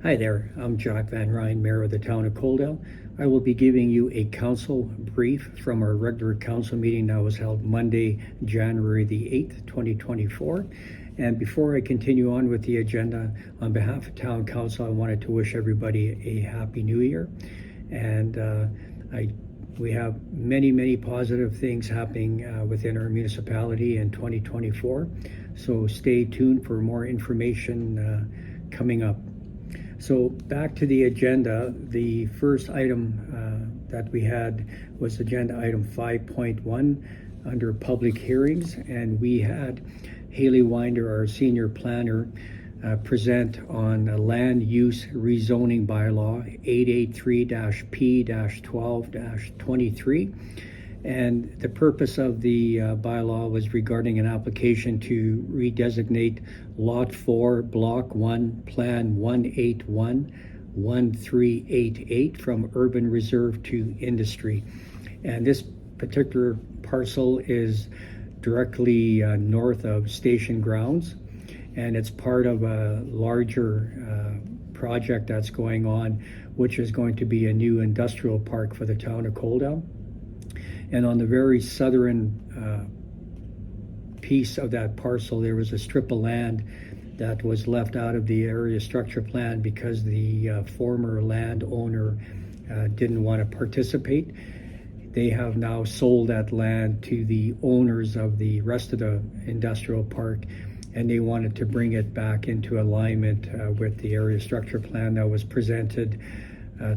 Hi there, I'm Jack Van Ryn, Mayor of the Town of Coaldale. I will be giving you a council brief from our regular council meeting that was held Monday, January the 8th, 2024. And before I continue on with the agenda, on behalf of Town Council, I wanted to wish everybody a Happy New Year. And we have many positive things happening within our municipality in 2024. So stay tuned for more information coming up. So back to the agenda, the first item that we had was agenda item 5.1 under public hearings, and we had Haley Winder, our senior planner, present on a land use rezoning bylaw 883-P-12-23. And the purpose of the bylaw was regarding an application to redesignate Lot 4, Block 1, Plan 181-1388 from urban reserve to industry. And this particular parcel is directly north of station grounds, and it's part of a larger project that's going on, which is going to be a new industrial park for the town of Coaldale. And on the very southern piece of that parcel, there was a strip of land that was left out of the area structure plan because the former landowner didn't want to participate. They have now sold that land to the owners of the rest of the industrial park, and they wanted to bring it back into alignment with the area structure plan that was presented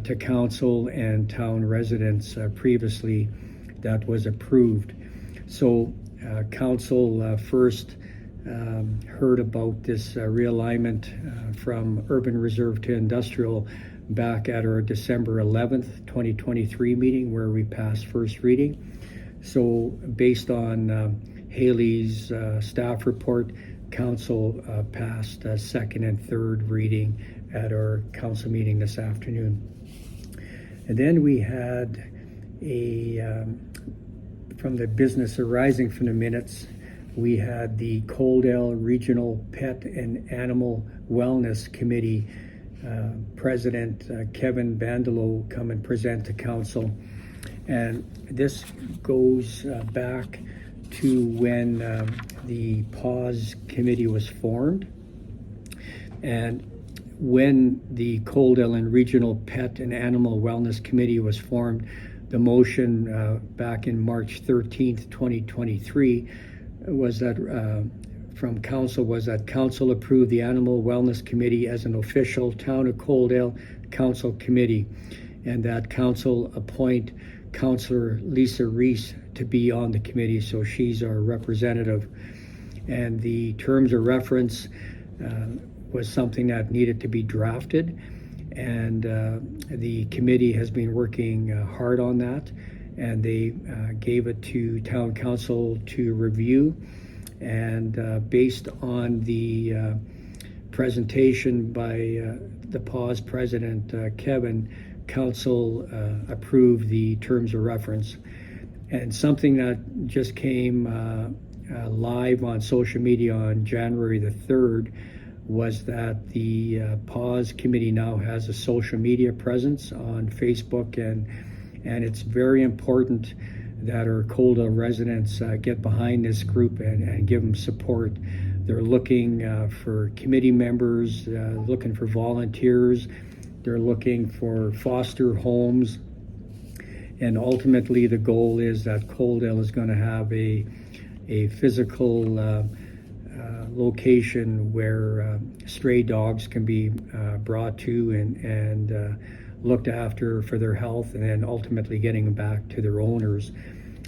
to council and town residents previously. That was approved. So council first heard about this realignment from urban reserve to industrial back at our December 11th, 2023 meeting, where we passed first reading. So based on Haley's staff report, council passed second and third reading at our council meeting this afternoon. And then we had from the business arising from the minutes, we had the Coaldale Regional Pet and Animal Wellness Committee President Kevin Bandelow come and present to council. And this goes back to when the PAWS committee was formed. And when the Coaldale and Regional Pet and Animal Wellness Committee was formed, the motion back in March 13th, 2023 was that from council was that council approve the Animal Wellness Committee as an official Town of Coaldale Council Committee, and that council appoint Councillor Lisa Reese to be on the committee, so she's our representative. And the terms of reference was something that needed to be drafted, and the committee has been working hard on that, and they gave it to town council to review. And based on the presentation by the PAWS president, Kevin, council approved the terms of reference. And something that just came live on social media on January the 3rd was that the PAWS committee now has a social media presence on Facebook, and it's very important that our Coaldale residents get behind this group and give them support. They're looking for committee members, looking for volunteers, they're looking for foster homes, and ultimately the goal is that Coaldale is going to have a physical location where stray dogs can be brought to and looked after for their health, and then ultimately getting them back to their owners.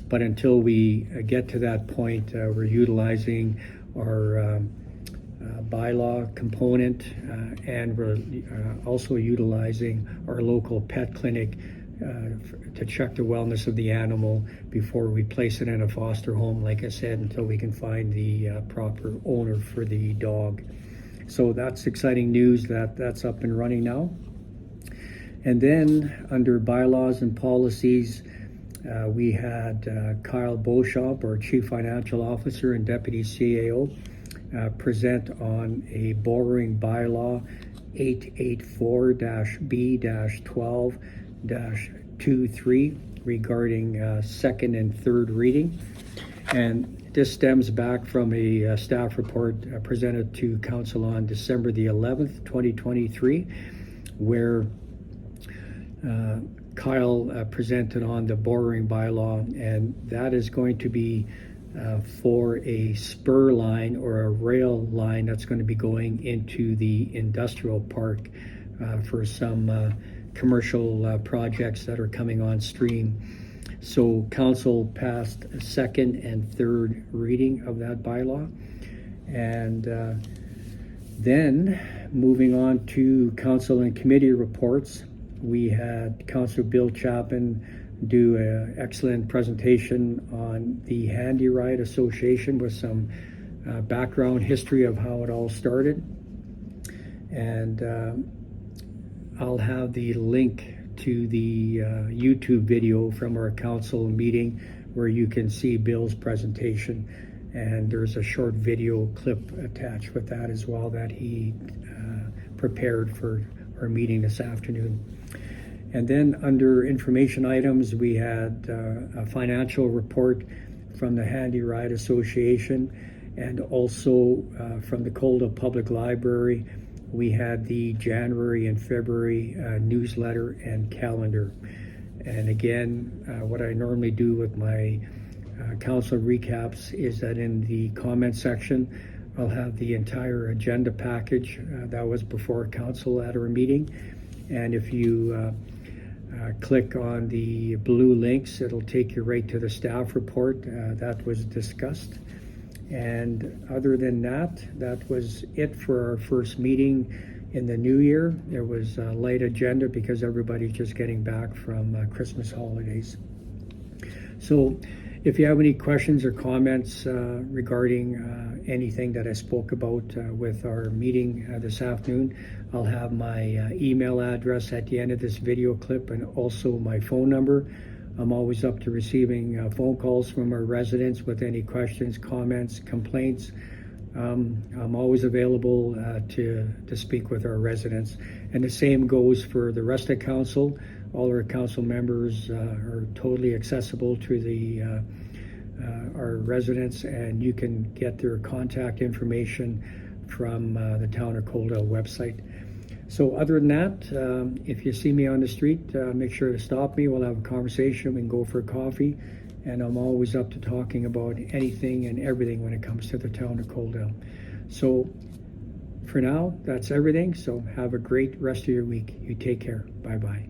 But until we get to that point, we're utilizing our bylaw component, and we're also utilizing our local pet clinic to check the wellness of the animal before we place it in a foster home, like I said, until we can find the proper owner for the dog. So that's exciting news that's up and running now. And then under bylaws and policies, we had Kyle Beauchamp, our Chief Financial Officer and Deputy CAO, present on a borrowing bylaw 884-B-12-23 regarding second and third reading. And this stems back from a staff report presented to Council on December the 11th, 2023, where Kyle presented on the borrowing bylaw, and that is going to be for a spur line or a rail line that's going to be going into the industrial park for some commercial projects that are coming on stream. So council passed a second and third reading of that bylaw. And then moving on to council and committee reports, we had Councillor Bill Chapman do an excellent presentation on the Handy Ride Association with some background history of how it all started. And I'll have the link to the YouTube video from our council meeting where you can see Bill's presentation, and there's a short video clip attached with that as well that he prepared for our meeting this afternoon. And then under information items, we had a financial report from the Handy Ride Association, and also from the Coldale Public Library we had the January and February newsletter and calendar. And again, what I normally do with my council recaps is that in the comment section, I'll have the entire agenda package that was before council at our meeting. And if you click on the blue links, it'll take you right to the staff report that was discussed. And other than that, that was it for our first meeting in the new year. There was a light agenda because everybody's just getting back from Christmas holidays. So if you have any questions or comments regarding anything that I spoke about with our meeting this afternoon, I'll have my email address at the end of this video clip and also my phone number. I'm always up to receiving phone calls from our residents with any questions, comments, complaints. I'm always available to speak with our residents. And the same goes for the rest of council. All our council members are totally accessible to our residents, and you can get their contact information from the Town of Coldale website. So other than that, if you see me on the street, make sure to stop me. We'll have a conversation. We can go for a coffee. And I'm always up to talking about anything and everything when it comes to the Town of Coldale. So for now, that's everything. So have a great rest of your week. You take care. Bye-bye.